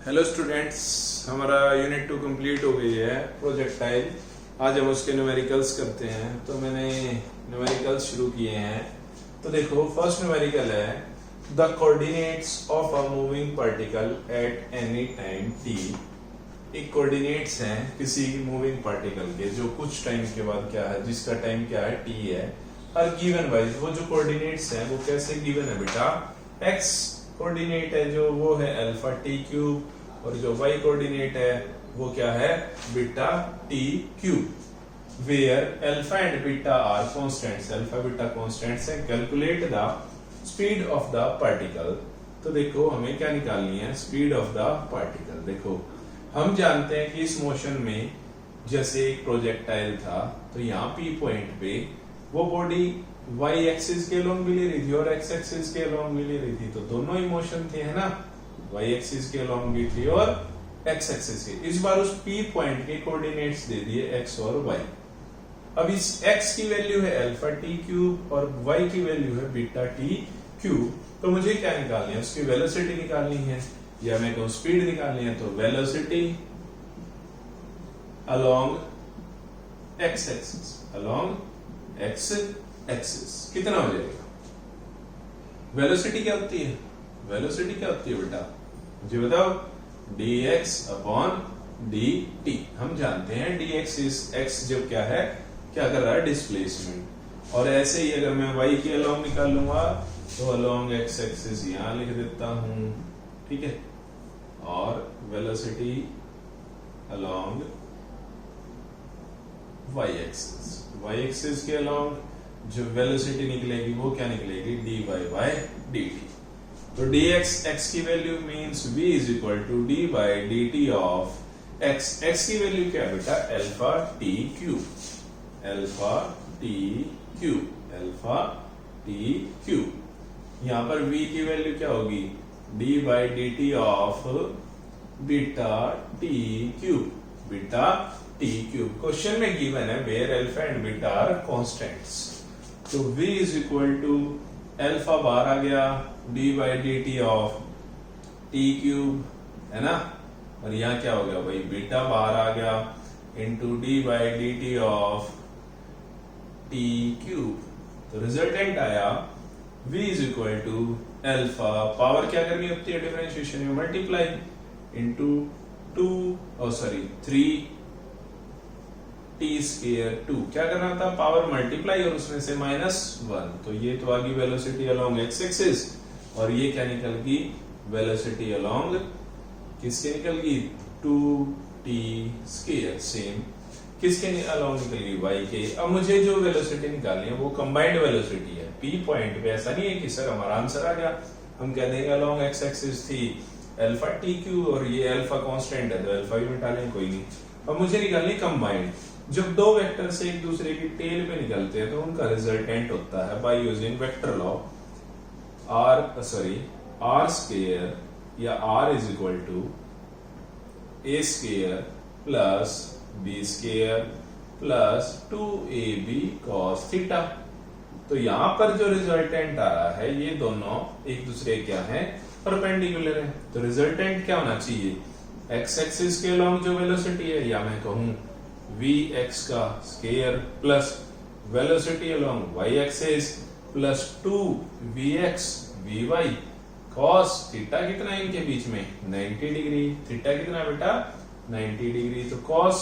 Hello students, हमारा unit 2 complete हो गई है प्रोजेक्टाइल। आज हम उसके न्यूमेरिकल्स करते हैं। तो मैंने न्यूमेरिकल्स शुरू किए हैं। तो देखो, फर्स्ट न्यूमेरिकल है the coordinates of a moving particle at any time T. एक कोऑर्डिनेट्स हैं किसी मूविंग पार्टिकल के जो कुछ टाइम के बाद क्या है, जिसका टाइम क्या है, टी है। और गिवन वाइज वो जो कोऑर्डिनेट्स हैं वो कैसे गिवन है बेटा, एक्स कोऑर्डिनेट है जो वो है अल्फा टी क्यूब, और जो वाई कोऑर्डिनेट है वो क्या है, beta t cube. Where alpha and beta are constants, alpha beta constants हैं। Calculate the speed of the particle. तो देखो हमें क्या निकालनी है, स्पीड ऑफ द पार्टिकल। देखो हम जानते हैं कि इस मोशन में जैसे एक प्रोजेक्टाइल था, तो यहाँ पी पॉइंट पे वो बॉडी वाई एक्सिस के अलोंग मिली रही थी और एक्स एक्सिस के अलोंग मिली रही थी। तो दोनों ही मोशन थे, है ना, वाई एक्सिस के अलोंग भी थी और एक्स एक्सिस के। इस बार उस पी पॉइंट के कोऑर्डिनेट्स दे दिए एक्स और वाई। अब इस एक्स की वैल्यू है अल्फा टी क्यूब और वाई की वैल्यू है बीटा टी क्यूब। तो मुझे क्या निकालनी है, उसकी वेलोसिटी निकालनी है, या मैं कहूं स्पीड निकालनी है। तो velocity along x axis, along x axis कितना हो जाएगा। वेलोसिटी क्या होती है, वेलोसिटी क्या होती है बेटा, मुझे बताओ। dx upon dt। हम जानते हैं dx इज x जब क्या है, क्या कर रहा है, डिस्प्लेसमेंट। और ऐसे ही अगर मैं y के अलोंग निकाल लूंगा तो अलोंग x एक्सिस यहां लिख देता हूं, ठीक है। और velocity along y axis, y axis के अलोंग जो वेलोसिटी निकलेगी वो क्या निकलेगी, dy by dt। तो dx x की value means v is equal to d by dt of x। x की वैल्यू क्या है बेटा, alpha t cube, alpha t cube, alpha t cube. यहां पर v की वैल्यू क्या होगी, d by dt ऑफ beta t cube, beta t cube. Question में गिवन है where alpha and beta are constants. तो v is equal to alpha बाहर आ गया, d by d t of t cube, है ना। और यहां क्या हो गया भाई, बीटा बाहर आ गया into d by d t of t cube. तो रिजल्टेंट आया v is equal to alpha, power क्या करनी होती है डिफरेंशिएशन में, मल्टीप्लाई इंटू 3 टी स्क्वायर 2, क्या करना था, पावर मल्टीप्लाई और उसमें से -1। तो ये तो आ गई वेलोसिटी अलोंग एक्स एक्सिस, और ये क्या निकल गई, वेलोसिटी अलोंग किसके निकल गई, 2t स्क्वायर। सेम किसके अलोंग निकल गई, y के। अब मुझे जो वेलोसिटी निकालनी है वो कंबाइंड वेलोसिटी है। पी पॉइंट पे ऐसा नहीं है कि सर हमारा आंसर आ गया, हम कह देंगे अलोंग एक्स एक्सिस थी अल्फा टी क्यू और ये अल्फा कांस्टेंट है तो अल्फा भी मिटा लें, कोई नहीं। अब मुझे निकालनी कंबाइंड। जब दो वेक्टर से एक दूसरे की टेल पे निकलते हैं तो उनका रिजल्टेंट होता है by using vector law, R square या r is equal to a square plus b square plus 2ab cos theta. तो यहां पर जो रिजल्टेंट आ रहा है ये दोनों एक दूसरे क्या है, परपेंडिकुलर है। तो रिजल्टेंट क्या होना चाहिए, x एक्सिस के अलोंग जो वेलोसिटी है, या मैं कहूं vx का square plus velocity along y axis plus 2vx vy cos theta कितना है इनके बीच में, 90 डिग्री। थीटा कितना बेटा, 90 डिग्री। तो cos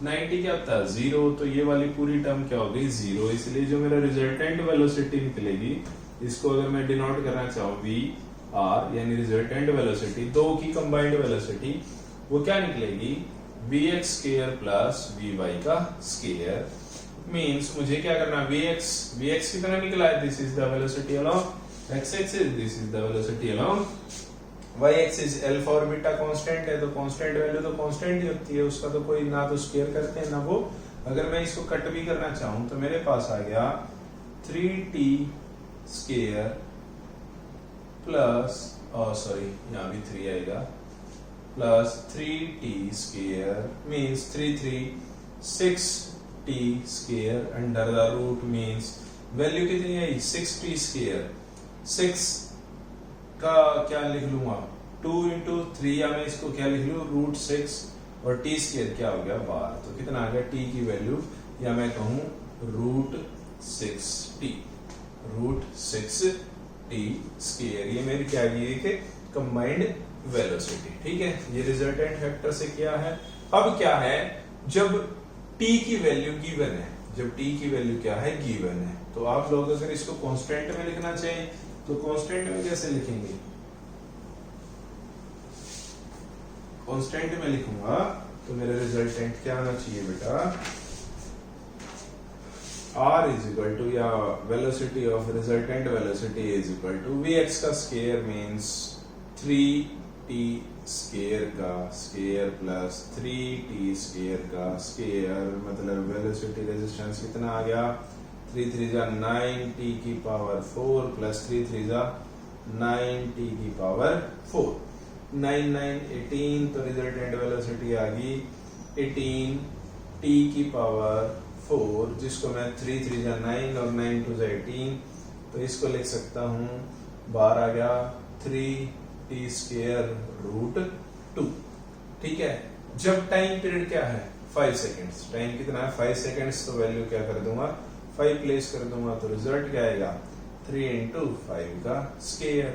90 क्या होता है, 0। तो ये वाली पूरी टर्म क्या हो गई, 0। इसलिए जो मेरा रिजल्टेंट वेलोसिटी निकलेगी, इसको अगर मैं डिनोट करना चाहूं v r यानी रिजल्टेंट वेलोसिटी, दो की कंबाइंड वेलोसिटी, वो क्या निकलेगी, vx स्क्वायर प्लस vy का स्क्वायर। मींस मुझे क्या करना, vx कितना निकला है, this is the velocity along x axis, this is the velocity along y axis. Alpha और बीटा कांस्टेंट है तो कांस्टेंट वैल्यू तो कांस्टेंट ही होती है, उसका तो कोई ना तो स्क्वायर करते हैं ना वो। अगर मैं इसको कट भी करना चाहूं तो मेरे पास आ गया 3t स्क्वायर प्लस, यहां भी 3 आएगा, plus 3t square means 6t square under the root means value कितनी आई, 6t स्क्वायर। 6 का क्या लिख लूंगा, 2 इंटू 3 या मैं इसको क्या लिख लूँ √6 और टी स्क्वायर क्या हो गया 12। तो कितना आ गया टी की वैल्यू या मैं कहूँ √6t √6t स्क्वायर। ये मेरी क्या है ये कंबाइंड वेलोसिटी। ठीक है, ये रिजल्टेंट वेक्टर से क्या है। अब क्या है जब t की वैल्यू गिवन है, जब t की वैल्यू क्या है गिवन है, तो आप लोग अगर इसको कांस्टेंट में लिखना चाहिए तो कांस्टेंट में कैसे लिखेंगे, कांस्टेंट में लिखूंगा तो मेरा रिजल्टेंट क्या आना चाहिए बेटा r इज इक्वल टू या velocity of resultant velocity is equal to vx का स्क्वायर मींस 3t स्क्वायर का स्क्वायर प्लस 3t स्क्वायर का स्क्वायर, मतलब वेलोसिटी रेजिस्टेंस कितना आ गया 3 3 जा 9t की पावर 4 प्लस 3 3 जा 9t की पावर 4, 9 9 18, तो रिजल्टेंट वेलोसिटी आ गई 18t की पावर 4, जिसको मैं 3 3 जा 9 और 9 2 जा 18, तो इसको लिख सकता हूँ बार आ गया 3t स्क्वायर √2। ठीक है, जब टाइम पीरियड क्या है 5 सेकेंड्स, टाइम कितना है 5 सेकेंड्स, तो वैल्यू क्या कर दूंगा 5 प्लेस कर दूंगा, तो रिजल्ट क्या आएगा 3 इंटू 5 का स्क्वायर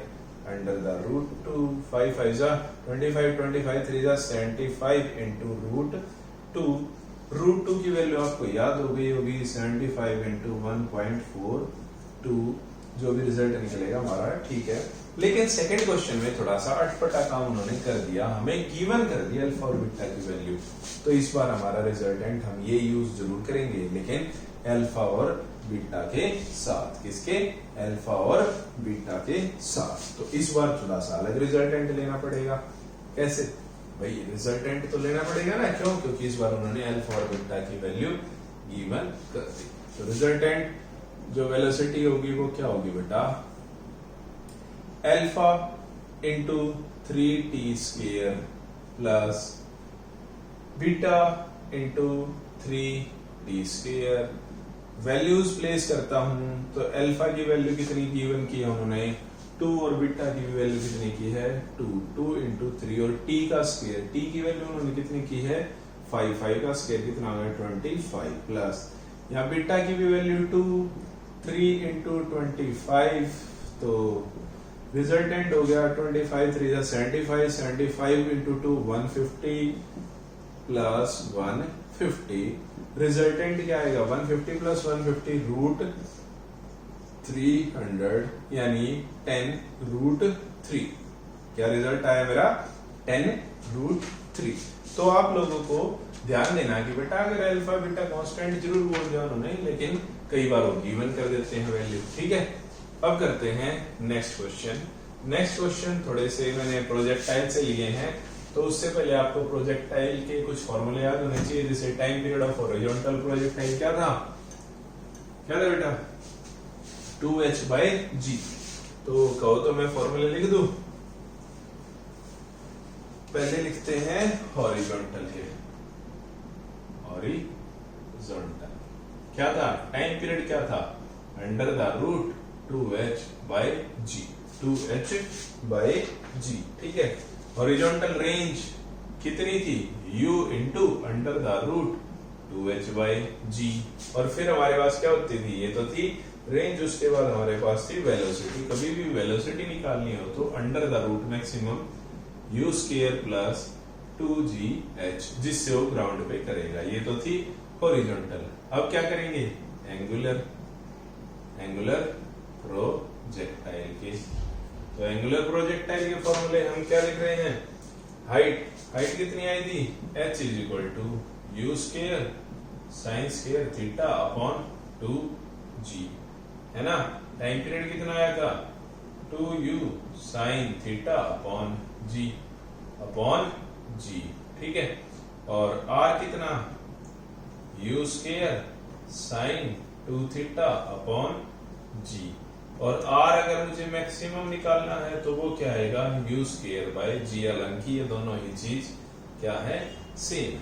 अंडर द √2, 5 5 जा 25, 25 3 जा 75 इंटू √2, √2 की वैल्यू आपको याद हो गई होगी 75 इंटू 1.42, जो भी रिजल्ट निकलेगा हमारा। ठीक है, लेकिन सेकंड क्वेश्चन में थोड़ा सा अटपटा काम उन्होंने कर दिया, हमें गिवन कर दिया अल्फा और बीटा की वैल्यू, तो इस बार हमारा रिजल्टेंट हम ये यूज जरूर करेंगे, लेकिन अल्फा और बीटा के साथ। किसके, अल्फा और बीटा के साथ। तो इस बार थोड़ा सा अलग रिजल्टेंट लेना पड़ेगा। कैसे भाई, रिजल्टेंट तो लेना पड़ेगा ना, क्यों, क्योंकि इस बार उन्होंने अल्फा और बीटा की वैल्यू गिवन कर दी। तो रिजल्टेंट जो वेलोसिटी होगी वो क्या होगी बेटा alpha into 3t square plus beta into 3t square. Values place करता हूं तो अल्फा की वैल्यू कितनी गिवन की है उन्होंने 2 और बीटा की वैल्यू कितनी की है 2, 2 इंटू 3 और t का स्क्वायर, t की वैल्यू उन्होंने कितनी की है 5, 5 का स्क्वायर कितना आ गया 25 प्लस यहाँ बीटा की भी वैल्यू 2, 3 इंटू 25, तो रिजल्टेंट हो गया 25 3 जा 75, 75 इंटू 2 150 प्लस 150, रिजल्टेंट क्या आएगा 150 प्लस 150 √300 यानी 10√3। क्या रिजल्ट आया मेरा 10√3। तो आप लोगों को ध्यान देना कि बेटा अगर अल्फा बीटा कांस्टेंट जरूर बोल दिया उन्होंने, लेकिन कई बार वो गिवन कर देते हैं वैल्यू। ठीक है, अब करते हैं नेक्स्ट क्वेश्चन। नेक्स्ट क्वेश्चन थोड़े से मैंने प्रोजेक्टाइल से लिए हैं, तो उससे पहले आपको प्रोजेक्टाइल के कुछ फॉर्मूले याद होने चाहिए। जैसे time period of horizontal projectile क्या था बेटा 2h/g। तो कहो तो मैं फॉर्मूले लिख दूं, पहले लिखते हैं हॉरिजॉन्टल के। हॉरिजॉन्टल क्या था, टाइम पीरियड क्या था under the root 2h/g, 2h/g। ठीक है, हॉरिजॉन्टल रेंज कितनी थी u into under the root 2h/g, और फिर हमारे पास क्या होती थी, ये तो थी रेंज, उसके बाद हमारे पास थी वेलोसिटी। कभी भी वेलोसिटी निकालनी हो तो under the root maximum u square plus 2gh, जिससे वो ग्राउंड पे करेगा। ये तो थी हॉरिजॉन्टल। अब क्या करेंगे एंगुलर प्रोजेक्टाइल के। तो एंगुलर प्रोजेक्टाइल के फॉर्मूले हम क्या लिख रहे हैं, हाइट कितनी आई थी h is equal to u square sine square theta upon 2g, है ना। टाइम पीरियड कितना आया था 2u sine theta upon g। ठीक है, और r कितना u square sine 2 theta upon g, और r अगर मुझे मैक्सिमम निकालना है तो वो क्या आएगा u स्क्वायर बाय g। हालांकि ये दोनों ही चीज क्या है सेम।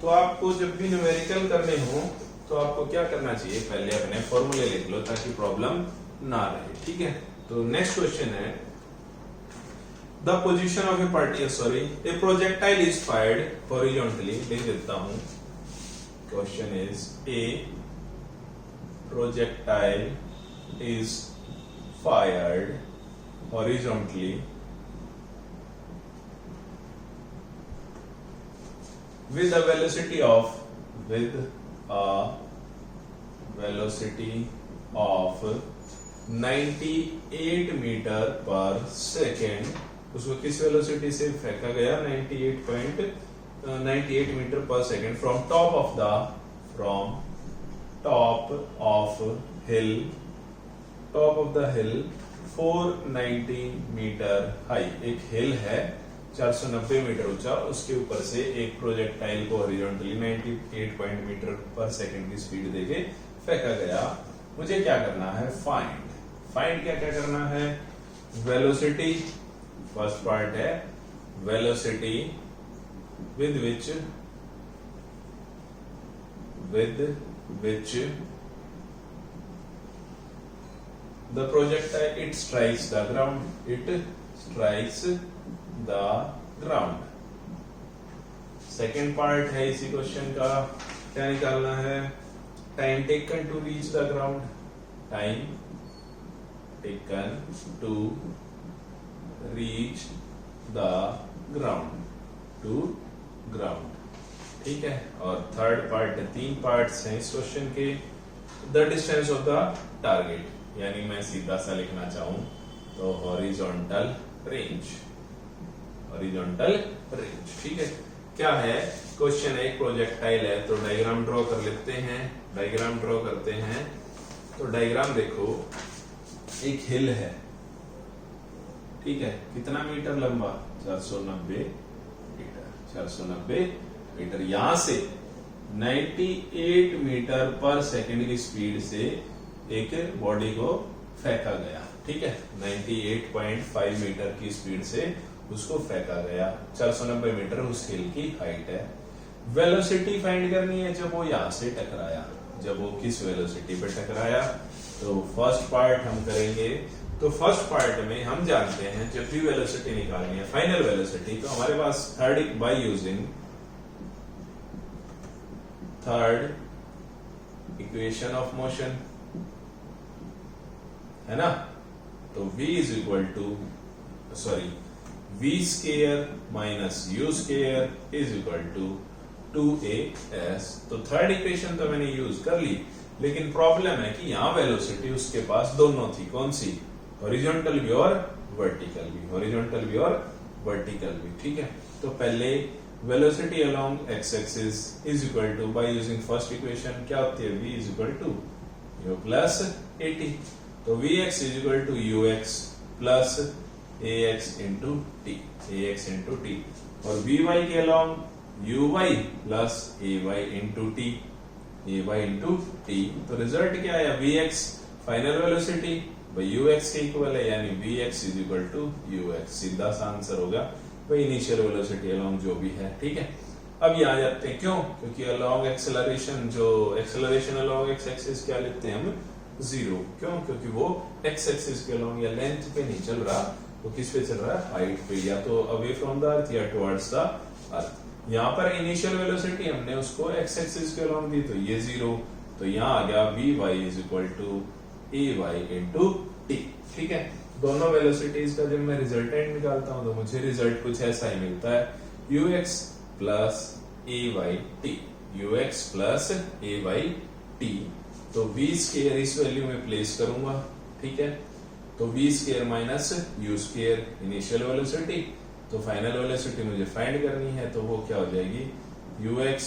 तो आपको जब भी न्यूमेरिकल करने हो तो आपको क्या करना चाहिए, पहले अपने फॉर्मूले लिख लो ताकि प्रॉब्लम ना रहे। ठीक है, तो नेक्स्ट क्वेश्चन है the position of a party sorry a projectile is fired horizontally, लिख देता हूं। Question is a projectile is fired horizontally with a velocity of 98 meter per second. उसको किस वेलोसिटी से फेंका गया? 98 meter per second from top of the hill 490 meter high. एक hill है 490 मीटर ऊंचा, उसके ऊपर से एक प्रोजेक्टाइल को हॉरिजॉन्टली 98 मीटर पर सेकंड की स्पीड देके फेंका गया। मुझे क्या करना है? फाइंड क्या करना है? वेलोसिटी, फर्स्ट पार्ट है velocity with which the projectile it strikes the ground। Second part है इसी क्वेश्चन का, क्या निकालना है? Time taken to reach the ground, time taken to reach the ground, ठीक है। और थर्ड पार्ट, 3 पार्ट्स हैं इस क्वेश्चन के। The distance of the target, यानी मैं सीधा सा लिखना चाहूं तो हॉरिजॉन्टल रेंज, ठीक है। क्या है क्वेश्चन? एक प्रोजेक्टाइल है, तो डायग्राम ड्रॉ कर लेते हैं। डायग्राम ड्रॉ करते हैं तो डायग्राम देखो, एक हिल है, ठीक है। कितना मीटर लंबा? 490 मीटर। यहां से 98 मीटर पर सेकंड की स्पीड से एक बॉडी को फेंका गया, ठीक है। 98.5 मीटर की स्पीड से उसको फेंका गया। 490 मीटर उस हिल की हाइट है। वेलोसिटी फाइंड करनी है जब वो यहां से टकराया, जब वो किस वेलोसिटी पे टकराया। तो फर्स्ट पार्ट हम करेंगे। तो फर्स्ट पार्ट में हम जानते हैं जब भी वेलोसिटी निकालनी है, फाइनल वेलोसिटी, तो हमारे पास by using third equation of motion है ना। तो v is equal to v square minus u square is equal to 2as। तो थर्ड इक्वेशन तो मैंने यूज कर ली, लेकिन प्रॉब्लम है कि यहां वेलोसिटी उसके पास दोनों थी। कौन सी? हॉरिजॉन्टल भी और वर्टिकल भी, ठीक है। तो पहले velocity along x axis is equal to, by using first equation क्या होती है? v is equal to u plus at। तो vx is equal to ux plus ax into t, और vy के along uy plus ay into t। तो result क्या आया? vx final velocity भाई ux के इक्वल है, यानी vx is equal to ux। सीधा सा आंसर होगा भाई इनिशियल वेलोसिटी अलोंग जो भी है, ठीक है। अब ये आ जाते हैं, क्यों? क्योंकि along acceleration along x axis क्या लेते हैं हम? 0। क्यों? क्योंकि वो x एक्सिस के अलोंग या लेंथ पे नहीं चल रहा, वो किस पे चल रहा है? हाइट पे, या तो अवे फ्रॉम द अर्थ या टुवर्ड्स द अर्थ। यहाँ पर इनिशियल वेलोसिटी हमने उसको x एक्सिस के अलोंग दी, तो ये 0। तो यहाँ आ गया vy is equal to ay into t, ठीक है। दोनों वेलोसिटीज का जब मैं रिजल्टेंट निकालता हूं तो मुझे रिजल्ट कुछ ऐसा ही मिलता है, ux प्लस ay t। तो v स्क्वायर इस वैल्यू में प्लेस करूंगा, ठीक है। तो v square minus u square initial velocity, तो फाइनल वेलोसिटी मुझे फाइंड करनी है, तो वो क्या हो जाएगी? ux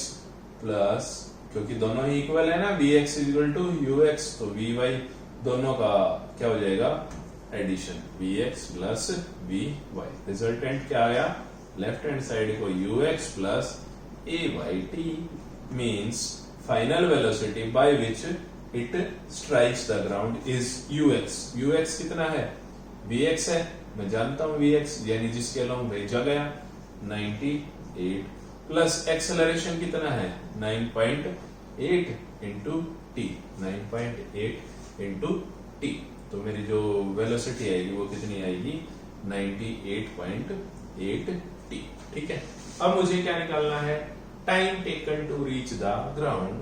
प्लस, क्योंकि दोनों ही इक्वल है ना, vx is equal to ux, तो vy दोनों का क्या हो जाएगा? Addition, vx plus vy। Resultant क्या आया? लेफ्ट हैंड साइड को ux plus ayt means final velocity by which it strikes the ground is ux। ux कितना है? vx है, मैं जानता हूं vx, यानी जिसके अलोंग भेजा गया 98 प्लस एक्सेलरेशन कितना है? 9.8 इंटू टी, 9.8 इंटू टी। तो मेरी जो वेलोसिटी आएगी वो कितनी आएगी? 98.8 t। ठीक है, अब मुझे क्या निकालना है, time taken to reach the ground.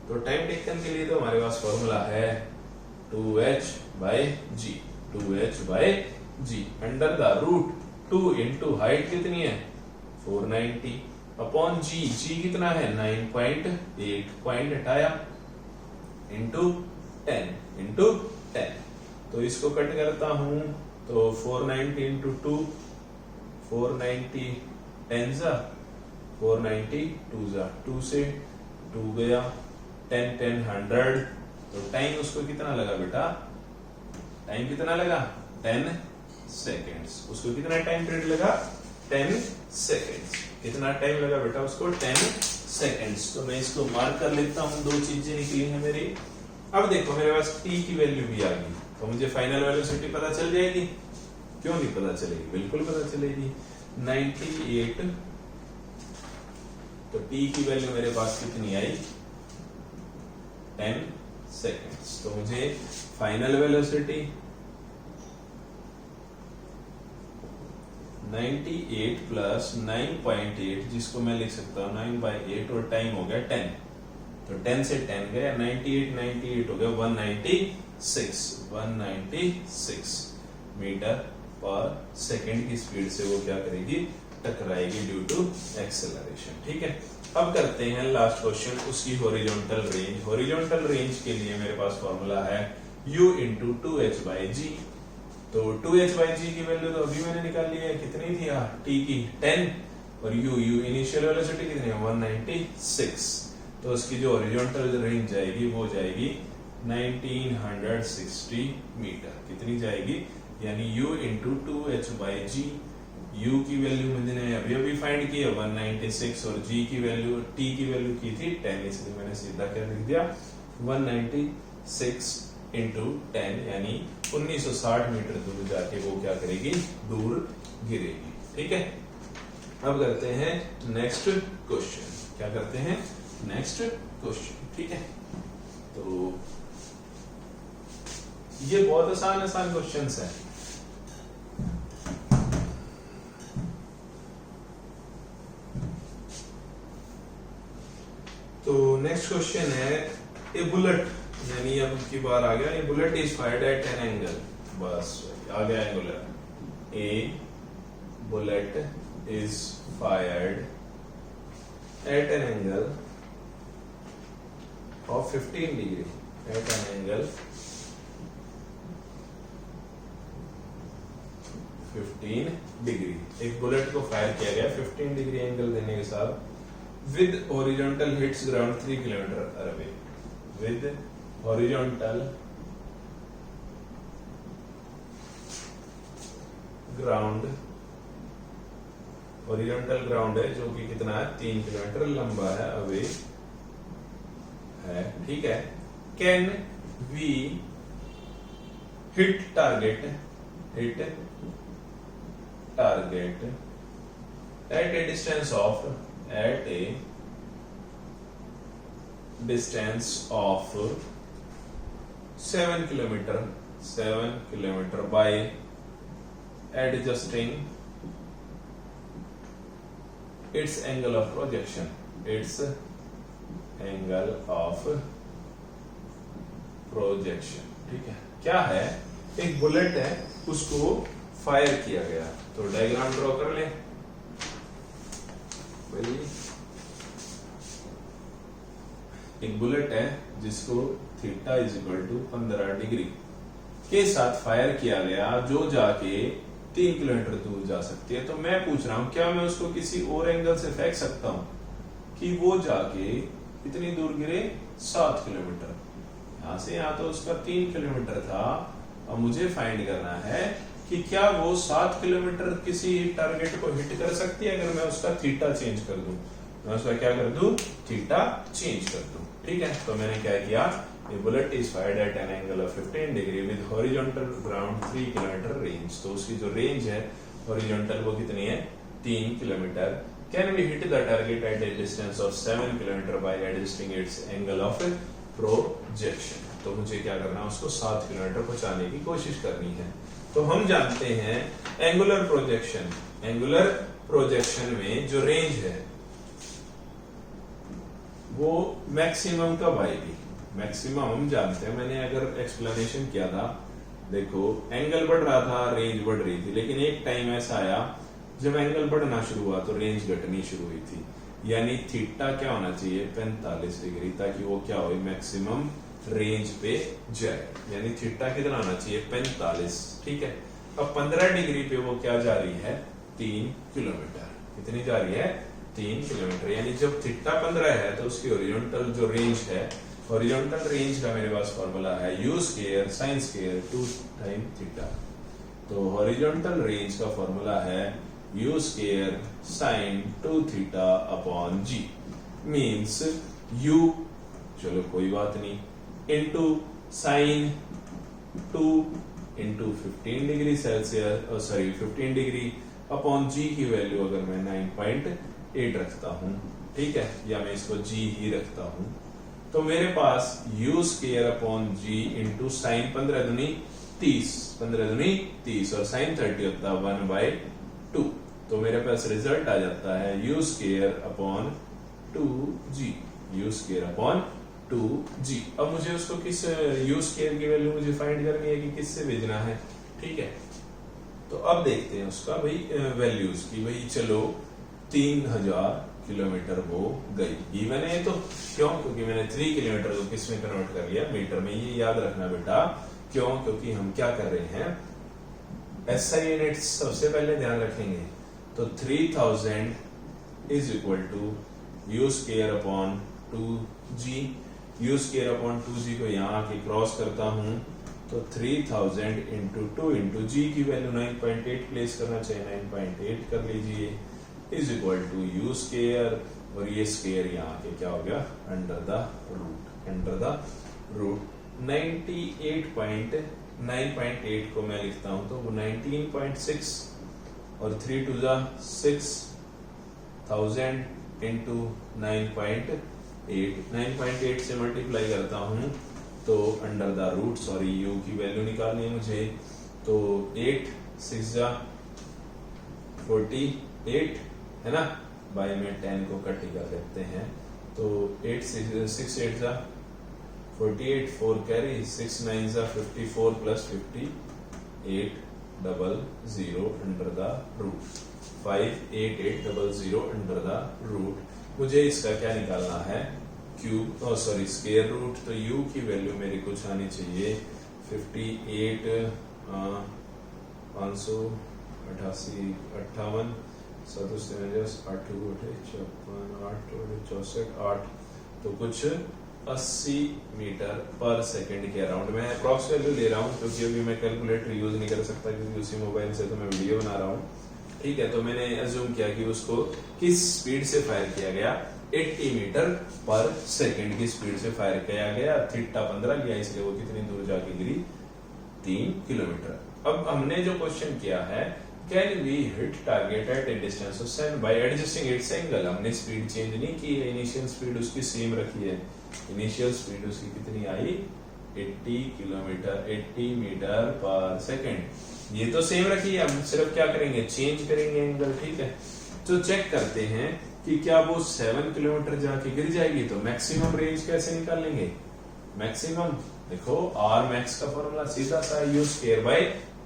तो टाइम टेकन के लिए तो हमारे पास फॉर्मूला है 2h/g, 2h/g under the root 2 into height कितनी है 490 अपॉन g, g कितना है 9.8, पॉइंट हटाया इंटू 10 इंटू 10। तो इसको कट करता हूं तो 490 इंटू 2, 490 10 जा 490 2 जा, 2 से 2 गया, 10 10 100। तो टाइम उसको कितना लगा बेटा, टाइम कितना लगा 10 सेकेंड्स। उसको कितना टाइम पीरियड लगा 10 सेकेंड्स। कितना टाइम लगा बेटा उसको 10 सेकेंड्स। तो मैं इसको मार्क कर लेता हूं, दो चीजें निकली हैं मेरी। अब देखो मेरे पास t की वैल्यू भी आ गई, तो मुझे फाइनल वेलोसिटी पता चल जाएगी। क्यों नहीं पता चलेगी, बिल्कुल पता चलेगी। 98, तो t की वैल्यू मेरे पास कितनी आई 10 सेकेंड्स। तो मुझे फाइनल वेलोसिटी 98 प्लस 9.8, जिसको मैं लिख सकता हूँ 9/8, और टाइम हो गया 10। तो 10 से 10 गया 98 हो गया 196 मीटर पर सेकेंड की स्पीड से वो क्या करेगी, टकराएगी ड्यू टू एक्सेलरेशन। ठीक है, अब करते हैं लास्ट क्वेश्चन, उसकी हॉरिजॉन्टल रेंज। हॉरिजॉन्टल रेंज के लिए मेरे पास फॉर्मूला है u इंटू 2h/g। तो 2h/g की वैल्यू तो अभी मैंने निकाल ली है, कितनी थी t की 10, और u इनिशियल वेलोसिटी कितनी है 196। तो उसकी जो हॉरिजॉन्टल रेंज जाएगी वो जाएगी 1960 मीटर। कितनी जाएगी, यानी u इंटू 2h/g, u की वैल्यू मैंने अभी फाइंड की है 196, और g की वैल्यू t की वैल्यू की थी 10, इसलिए मैंने सीधा क्या लिख दिया 196 इंटू 10, यानी 1960 मीटर दूर जाके वो क्या करेगी, दूर गिरेगी। ठीक है, अब करते हैं नेक्स्ट क्वेश्चन। क्या करते हैं, नेक्स्ट क्वेश्चन। ठीक है, तो ये बहुत आसान क्वेश्चंस है। तो नेक्स्ट क्वेश्चन है, ए बुलेट, यानी अब की बार आ गया, a bullet is fired at an angle. बस आ गया angular, a bullet is fired at an angle of 15 degree, at an angle 15 degree. एक बुलेट को फायर किया गया 15 डिग्री एंगल देने के साथ, with horizontal hits ground 3 kilometer away, with horizontal ground है जो कि कितना है 3 किलोमीटर लंबा है, अवे है। ठीक है, can we hit target at a distance of 7 kilometer by adjusting its angle of projection, ठीक है, क्या है, एक बुलेट है, उसको फायर किया गया। तो डायग्राम ड्रॉ कर ले। एक बुलेट है जिसको theta is equal to 15 degree के साथ फायर किया गया, जो जाके 3 किलोमीटर दूर जा सकती है। तो मैं पूछ रहा हूं, क्या मैं उसको किसी और एंगल से फेंक सकता हूं कि वो जाके कितनी दूर गिरे 7 किलोमीटर। यहां से यहां तो उसका 3 किलोमीटर था। अब मुझे फाइंड करना है कि क्या वो 7 किलोमीटर किसी टारगेट को हिट कर सकती है अगर मैं उसका थीटा चेंज कर दूं। मैं उसका क्या कर दूं, थीटा चेंज कर दूं। ठीक है, तो मैंने क्या किया, a bullet is fired at an angle of 15 degree with horizontal ground 3 kilometer range। तो उसकी जो रेंज है horizontal वो कितनी है 3 kilometre. Can we hit the target at a distance of 7 kilometer by adjusting its angle of projection। तो मुझे क्या करना है, उसको 7 किलोमीटर पहुंचाने की कोशिश करनी है। तो हम जानते हैं एंगुलर प्रोजेक्शन में जो रेंज है वो मैक्सिमम कब आएगी? मैक्सिमम हम जानते हैं, मैंने अगर एक्सप्लेनेशन किया था, देखो एंगल बढ़ रहा था, रेंज बढ़ रही थी, लेकिन एक टाइम ऐसा आया जब एंगल बढ़ना शुरू हुआ तो रेंज घटनी शुरू हुई थी, यानी थीटा क्या होना चाहिए 45 डिग्री, ताकि वो क्या हो मैक्सिमम रेंज पे जाए, यानी थीटा कितना होना चाहिए 45। ठीक है, अब 15 डिग्री पे वो क्या जा रही है 3 किलोमीटर, कितनी जा रही है 3 किलोमीटर, यानी जब थीटा 15 है तो उसकी ओरिजेंटल जो रेंज है, ओरिजेंटल रेंज का मेरे पास फॉर्मूला है u square sin square 2 time theta. तो हॉरिजॉन्टल रेंज का फॉर्मूला है u square sin 2 theta upon g, means u, चलो कोई बात नहीं, into sin 2 into 15 degree Celsius, sorry 15 degree upon g की वैल्यू अगर मैं 9.8 रखता हूं, ठीक है, या मैं इसको g ही रखता हूं, तो मेरे पास u square upon g into sign 15 दूनी 30, 15 दूनी 30 और साइन 30 होता है 1/2, तो मेरे पास रिजल्ट आ जाता है u square upon 2g, u square upon 2g। अब मुझे उसको किस u स्क्वायर की वैल्यू मुझे फाइंड करनी है कि किससे भेजना है, ठीक है, तो अब देखते हैं उसका भाई वैल्यूज की। भाई चलो 3000 किलोमीटर वो गई, गिवन है तो, क्यों? क्योंकि मैंने 3 किलोमीटर को किस में कन्वर्ट कर लिया, मीटर में। ये याद रखना बेटा, क्यों? क्योंकि हम क्या कर रहे हैं, एसआई यूनिट्स सबसे पहले ध्यान रखेंगे। तो 3000 is equal to u square upon 2g, u square upon 2g को यहाँ आके क्रॉस करता हूं तो 3000 इंटू 2 इंटू जी की वैल्यू 9.8 प्लेस करना चाहिए, 9.8 कर लीजिए, is equal to u square, और ये स्क्वायर यहाँ के क्या हो गया under the root, under the root 9.8 को मैं लिखता हूं तो वो 19.6 और 3 to 6 1000 इंटू 9.8 से मल्टीप्लाई करता हूं तो under the root, sorry u की वैल्यू निकालनी है मुझे, तो 8 6 48 है ना, बाय में 10 को कट ही कर देते हैं, तो 8 6 8 जा 48, 4 कैरी, 6 9 जा 54 plus 58 00 under the root, 58800 under the root. मुझे इसका क्या निकालना है, क्यूब, सॉरी स्क्वायर रूट, तो u की वैल्यू मेरी कुछ आनी चाहिए 58 588 58 8 तो कुछ 80 मीटर पर सेकंड के अराउंड। मैं अप्रॉक्स वैल्यू ले रहा हूँ क्योंकि अभी मैं कैलकुलेटर यूज नहीं कर सकता क्योंकि उसी मोबाइल से तो मैं वीडियो बना रहा हूँ, ठीक है। तो मैंने अज्यूम किया कि उसको किस स्पीड से फायर किया गया, 80 मीटर पर सेकंड की स्पीड से फायर किया गया, थीटा 15 लिया, इसलिए वो कितनी दूर जाके गिरी 3 किलोमीटर। अब हमने जो क्वेश्चन किया है, can we hit target at a distance of 7 by adjusting its angle, हमने स्पीड चेंज नहीं की है, इनिशियल स्पीड उसकी सेम रखी है, इनिशियल स्पीड उसकी कितनी आई 80 मीटर पर सेकंड, ये तो सेम रखी है, हम सिर्फ क्या करेंगे चेंज करेंगे एंगल, ठीक है। तो चेक करते हैं कि क्या वो 7 किलोमीटर जाके गिर जाएगी, तो मैक्सिमम रेंज कैसे निकालेंगे, मैक्सिमम देखो आर मैक्स का फॉर्मूला सीधा सा u square by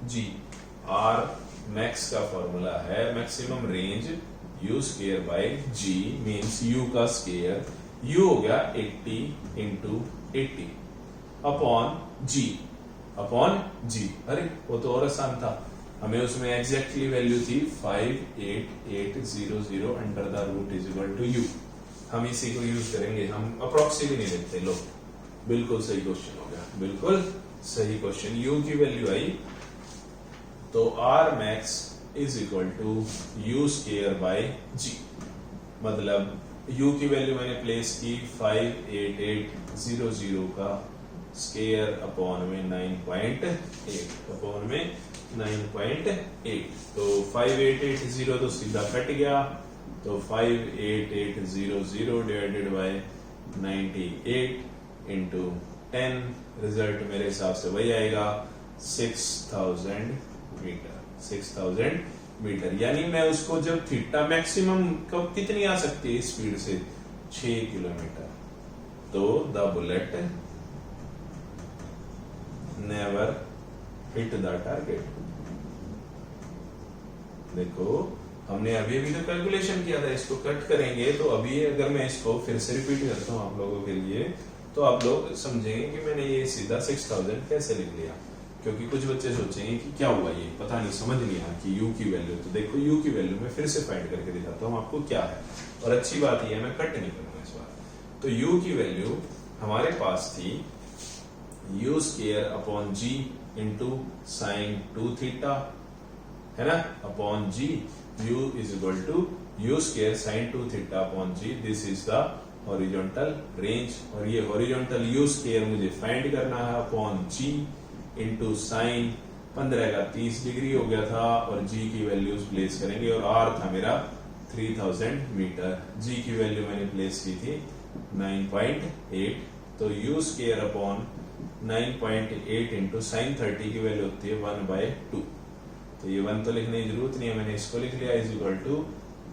g, R max का फॉर्मूला है maximum range u square by g, means u का स्क्वायर, यू हो गया 80 इंटू 80 अपॉन जी, अरे वो तो और आसान था, हमें उसमें एग्जैक्टली वैल्यू थी 58800 under the root is equal to u, हम इसी को यूज करेंगे, हम अप्रोक्सीमेटली नहीं लेते। लो बिल्कुल सही क्वेश्चन हो गया, बिल्कुल सही क्वेश्चन, यू की वैल्यू आई तो R max is equal to u square by g, मतलब यू की वैल्यू मैंने प्लेस की 58800 का स्क्वायर अपॉन में 9.8 अपॉन में 9.8, तो 5880 तो सीधा कट गया, तो 58800 डिवाइडेड बाय 98 इंटू 10, रिजल्ट मेरे हिसाब से वही आएगा 6000 मीटर, 6000 मीटर। यानी मैं उसको जब थीटा मैक्सिमम कब कितनी आ सकती है स्पीड से, 6 किलोमीटर। तो the bullet never hit the target. देखो हमने अभी अभी तो कैलकुलेशन किया था, इसको कट करेंगे तो अभी अगर मैं इसको फिर से रिपीट करता हूं आप लोगों के लिए, तो आप लोग समझेंगे कि मैंने ये सीधा 6000 कैसे लिख लिया। क्योंकि कुछ बच्चे सोचेंगे कि क्या हुआ, ये पता नहीं, समझ नहीं आया कि u की वैल्यू। तो देखो u की वैल्यू मैं फिर से फाइंड करके दिखाता हूँ आपको क्या है, और अच्छी बात यह है मैं कट नहीं करूंगा इस बार। तो u की वैल्यू हमारे पास थी u square upon g into sine 2 theta, है ना, upon g, u is equal to u square sine 2 theta upon g। This is the horizontal range, और ये हॉरिजॉन्टल u स्क्वायर मुझे फाइंड करना है अपॉन g इंटू साइन 15 का 30 degree हो गया था, और g की वैल्यूज प्लेस करेंगे, और r था मेरा 3000 मीटर। g की वैल्यू मैंने प्लेस की थी 9.8, तो u square upon 9.8 into sine 30 की वैल्यू होती है 1/2। तो ये 1 तो लिखने की जरूरत नहीं है, मैंने इसको लिख लिया इज इक्वल टू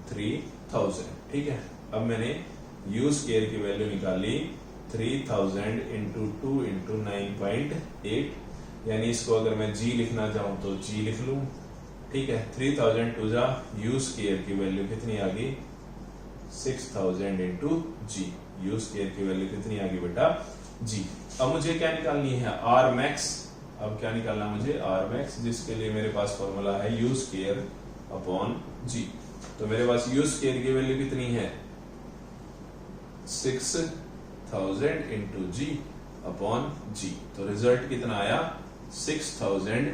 3000। ठीक है, अब मैंने u स्क्वायर की वैल्यू निकाली 3000 इंटू 2 इंटू 9.8, यानी इसको अगर मैं g लिखना चाहूं तो g लिख लूं। ठीक है, 3000 टू जा u स्क्वायर की वैल्यू कितनी आ गई, 6000 इंटू g। u स्क्वायर की वैल्यू कितनी आ गई बेटा, g। अब मुझे क्या निकालनी है, r मैक्स। अब क्या निकालना मुझे, r मैक्स, जिसके लिए मेरे पास फॉर्मूला है u स्क्वायर अपॉन g। तो मेरे पास u स्क्वायर की वैल्यू कितनी है, 6000 इंटू g अपॉन g। तो रिजल्ट कितना आया, 6000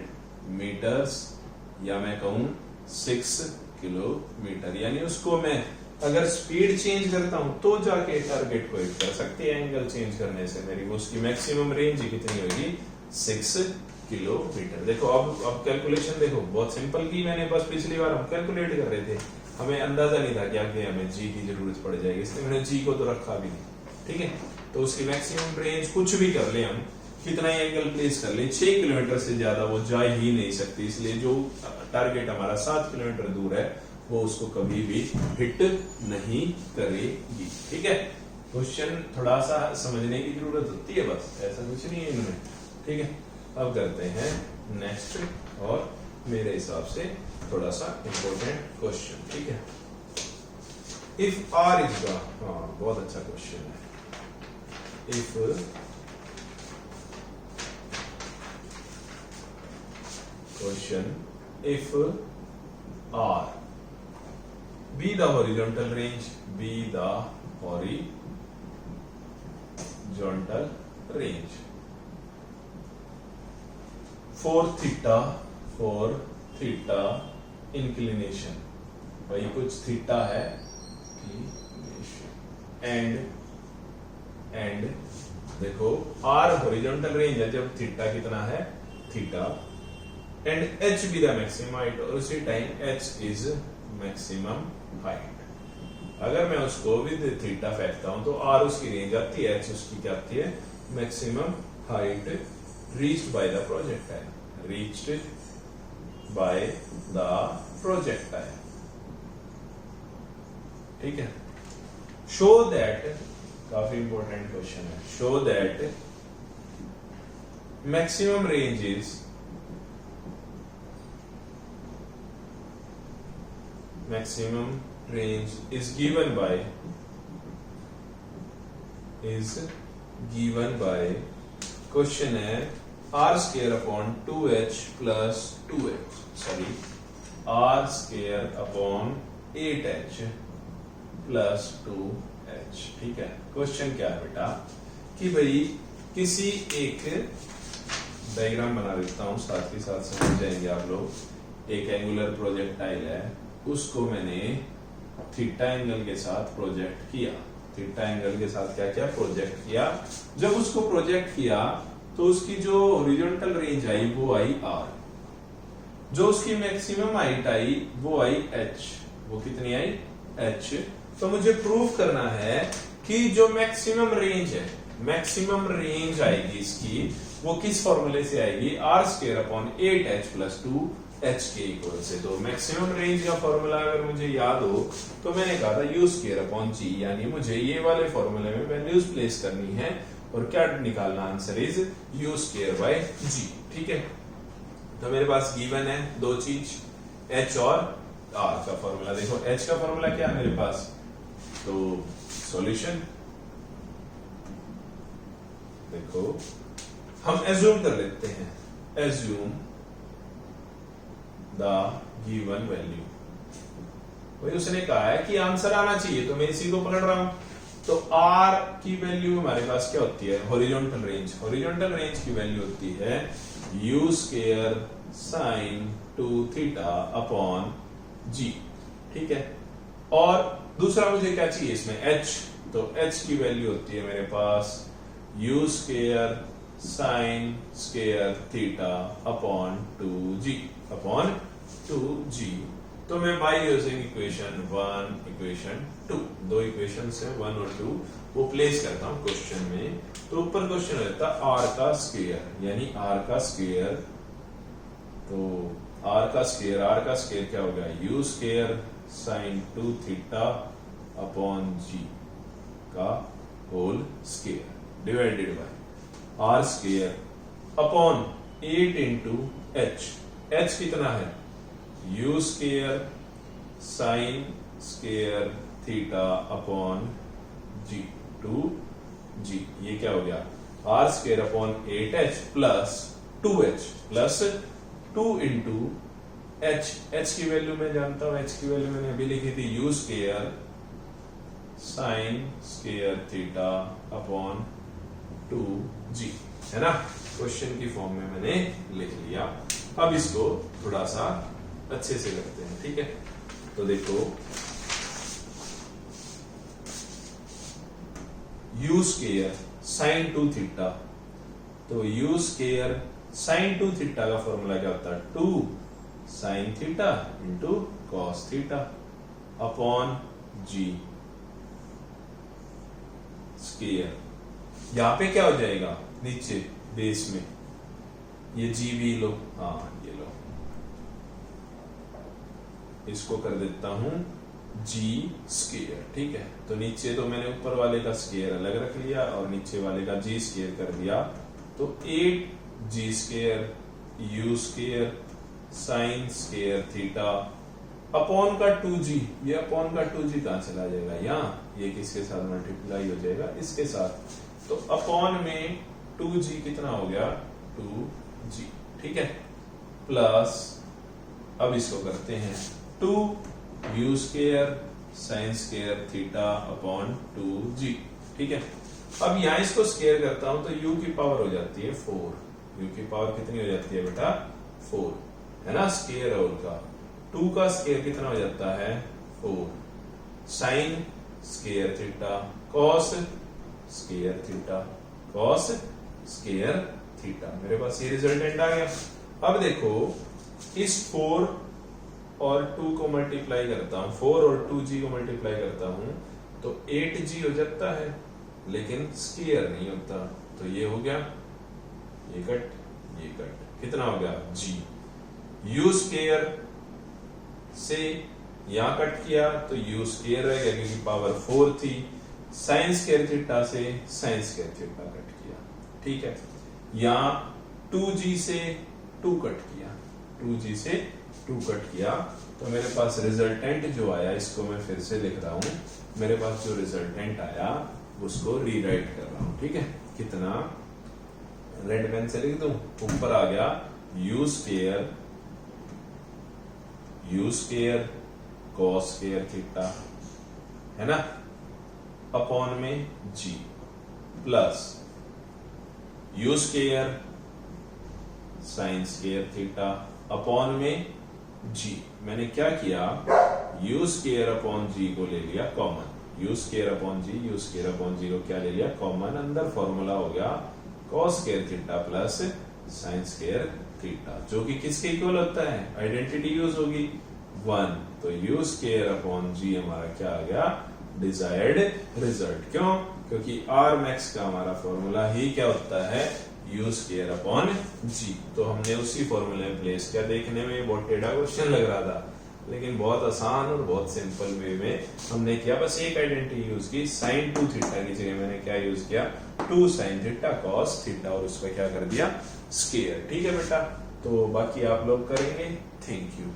मीटर्स, या मैं कहूं 6 किलोमीटर। यानी उसको मैं अगर स्पीड चेंज करता हूं तो जाके टारगेट को हिट कर सकती है, एंगल चेंज करने से मेरी वो उसकी मैक्सिमम रेंज कितनी होगी, 6 किलोमीटर। देखो अब कैलकुलेशन देखो बहुत सिंपल की मैंने, बस पिछली बार हम कैलकुलेट कर रहे थे, हमें अंदाजा नहीं था कि आगे हमें जी की जरूरत पड़ जाएगी, इसलिए मैंने जी को तो रखा भी नहीं। ठीक है, तो उसकी मैक्सिमम रेंज कुछ भी कर ले हम, कितना ही एंगल प्लेस कर ले, 6 किलोमीटर से ज्यादा वो जा ही नहीं सकती। इसलिए जो टारगेट हमारा 7 किलोमीटर दूर है वो उसको कभी भी हिट नहीं करेगी। ठीक है, क्वेश्चन थोड़ा सा समझने की जरूरत होती है, बस ऐसा कुछ नहीं है इनमें। ठीक है, अब करते हैं नेक्स्ट, और मेरे हिसाब से थोड़ा सा इंपॉर्टेंट क्वेश्चन। ठीक है, इफ आर इज द, बहुत अच्छा क्वेश्चन है, if question if R be the horizontal range, be the horizontal range for theta inclination, भाई कुछ थीटा है एंड देखो R horizontal range है जब थीटा कितना है, theta, and h be the maximum height, और उसी time h is maximum height। अगर मैं उसको विद थीटा फेंकता हूं तो r उसकी रेंज आती है, h उसकी क्या आती है, maximum height reached by the projectile, reached by the projectile. ठीक है, शो दैट, काफी इंपॉर्टेंट क्वेश्चन है, show that maximum range is given by question है r square upon 2h plus 2h, sorry r square upon 8h plus 2h। ठीक है, question क्या है बेटा कि भाई किसी एक डायग्राम बना देता हूं, साथ ही साथ समझ जाएंगे आप लोग। एक एंगुलर प्रोजेक्टाइल है, उसको मैंने थीटा एंगल के साथ प्रोजेक्ट किया, थीटा एंगल के साथ क्या क्या प्रोजेक्ट किया। जब उसको प्रोजेक्ट किया तो उसकी जो हॉरिजॉन्टल रेंज आई वो आई r, जो उसकी मैक्सिमम हाइट आई वो आई h, वो कितनी आई h। तो मुझे प्रूव करना है कि जो मैक्सिमम रेंज है, मैक्सिमम रेंज आएगी इसकी, वो किस फॉर्मूले से आएगी, r square upon 8h plus 2 H के इक्वल से। तो मैक्सिमम रेंज का फॉर्मूला अगर मुझे याद हो तो मैंने कहा था यू स्क्वायर अपॉन जी, यानी मुझे ये वाले फॉर्मूले में वैल्यूज प्लेस करनी है और क्या निकालना, answer is u square by g. ठीक है, तो मेरे पास गिवन है दो चीज, एच और आर का फॉर्मूला। देखो एच का फॉर्मूला क्या है मेरे पास, तो सॉल्यूशन देखो हम एज्यूम कर लेते हैं, एज्यूम द गिवन वैल्यू। वही उसने कहा है कि आंसर आना चाहिए, तो मैं इसी को पकड़ रहा हूं। तो आर की वैल्यू हमारे पास क्या होती है, हॉरिजॉन्टल रेंज। हॉरिजॉन्टल रेंज की वैल्यू होती है u square sine 2 theta upon g. ठीक है, और दूसरा मुझे क्या चाहिए इसमें, एच। तो एच की वैल्यू होती है मेरे पास u square sine square theta upon 2g upon 2g। तो मैं बाय यूजिंग इक्वेशन 1 इक्वेशन 2, दो इक्वेशन है 1 और 2, वो प्लेस करता हूं क्वेश्चन में। तो ऊपर क्वेश्चन रहता है आर का स्क्वायर, यानी आर का स्क्वायर। तो आर का स्क्वायर क्या हो गया, u square sine 2 theta upon g का whole square divided by R square upon 8 into h. H कितना है, u square sine square theta upon g 2g। ये क्या हो गया, R square upon 8h plus 2h plus 2 into h. H की वैल्यू मैं जानता हूं, एच की वैल्यू मैंने अभी लिखी थी you square sine square theta upon 2g, है ना। क्वेश्चन की फॉर्म में मैंने लिख लिया। अब इसको थोड़ा सा अच्छे से करते हैं। ठीक है, तो देखो यू स्क्वायर साइन 2 थीटा, तो यू स्क्वायर साइन 2 थीटा का फॉर्मूला क्या होता है, 2 sine theta into cos theta upon g square. यहां पे क्या हो जाएगा, नीचे बेस में ये जी भी लो, हाँ ये लो, इसको कर देता हूं जी स्क्वायर। ठीक है, तो नीचे तो मैंने ऊपर वाले का स्क्वायर अलग रख लिया और नीचे वाले का जी स्क्वायर कर दिया। तो 8 g square u square sine square theta upon का 2g। ये अपॉन का 2g कहां चला जाएगा, यहाँ ये किसके साथ मल्टीप्लाई हो जाएगा, इसके साथ। तो अपॉन में 2g कितना हो गया, 2g। ठीक है, प्लस अब इसको करते हैं 2 you square sine square theta upon 2g। ठीक है, अब यहां इसको स्क्वायर करता हूं तो u की पावर हो जाती है 4। u की पावर कितनी हो जाती है बेटा, 4, है ना। स्क्वायर और का 2 का स्क्वायर कितना हो जाता है, 4 sign square theta cos square theta cos square theta. मेरे पास ये रिजल्टेंट आ गया। अब देखो इस 4 और 2 को मल्टीप्लाई करता हूं, 4 और 2g को मल्टीप्लाई करता हूं तो 8g हो जाता है, लेकिन स्क्वायर नहीं होता। तो ये हो गया, ये कट कितना हो गया, g। यू स्क्वायर से यहां कट किया तो यू स्क्वायर रह गया क्योंकि पावर 4 थी। साइन स्क्वायर थीटा से साइन स्क्वायर थीटा कट किया। ठीक है, यहां 2g से 2 कट किया, 2g से 2 कट किया। तो मेरे पास रिजल्टेंट जो आया, इसको मैं फिर से लिख रहा हूं, मेरे पास जो रिजल्टेंट आया उसको रीराइट कर रहा हूं। ठीक है, कितना, रेड पेन से लिख दूं, ऊपर आ गया u square cos square theta, है ना, अपॉन में g plus you square sine square theta upon में g। मैंने क्या किया, यू स्क्वायर अपॉन जी को ले लिया कॉमन, यू स्क्वायर अपॉन जी को क्या ले लिया कॉमन, अंदर फॉर्मूला हो गया cos square theta plus sign square theta, जो कि किसके इक्वल होता है, आइडेंटिटी यूज होगी 1। तो यू स्क्वायर अपॉन जी हमारा क्या आ गया, डिजायर्ड रिजल्ट। क्यों, क्योंकि आर मैक्स का हमारा फॉर्मूला ही क्या होता है, u स्क्वायर अपॉन g। तो हमने उसी फॉर्मूले में प्लेस किया। देखने में बहुत टेढ़ा क्वेश्चन लग रहा था, लेकिन बहुत आसान और बहुत सिंपल वे में हमने किया। बस एक आइडेंटिटी यूज की, sin 2 थीटा की जगह मैंने क्या यूज किया, 2 sin थीटा cos थीटा, और उसका क्या कर दिया, स्क्वायर। ठीक है बेटा, तो बाकी आप लोग करेंगे। Thank you.